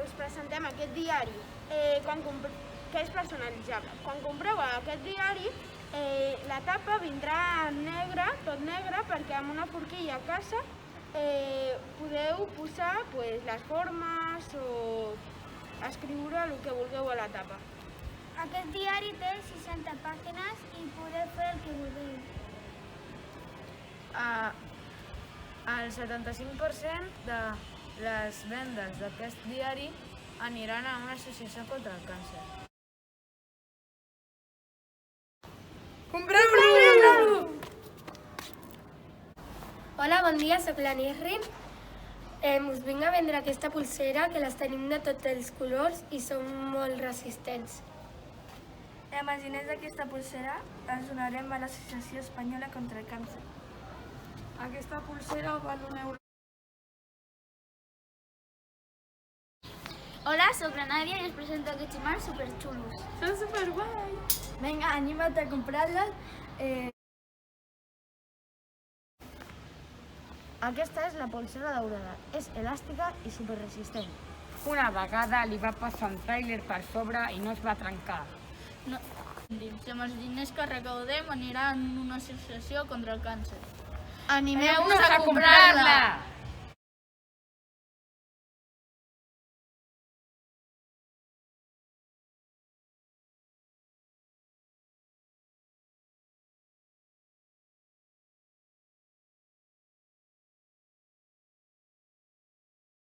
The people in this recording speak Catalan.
us presentem aquest diari que és personalitzable. Quan compreu aquest diari, la tapa vindrà negra, tot negre, perquè amb una forquilla a casa podeu posar les formes o escriure el que vulgueu a la tapa. Aquest diari té 60 pàgines i podeu fer el que vulgueu. El 75% de les vendes d'aquest diari aniran a una associació contra el càncer. Compreu-lo! Hola, bon dia, soc la Nisrin. Us vinc a vendre aquesta pulsera, que les tenim de tots els colors i són molt resistents. Amb els diners d'aquesta pulsera els donarem a l'Associació Espanyola contra el Càncer. Aquesta pulsera val €1. Hola, soc la Nàdia i us presento aquests imants superxulos. Són superguai! Vinga, anima't a comprar-les. Aquesta és la pulsera daurada. És elàstica i superresistent. Una vegada li va passar un tràiler per sobre i no es va trencar. Si amb els diners que recaudem aniran a una associació contra el càncer. Animeu-nos a comprar-la!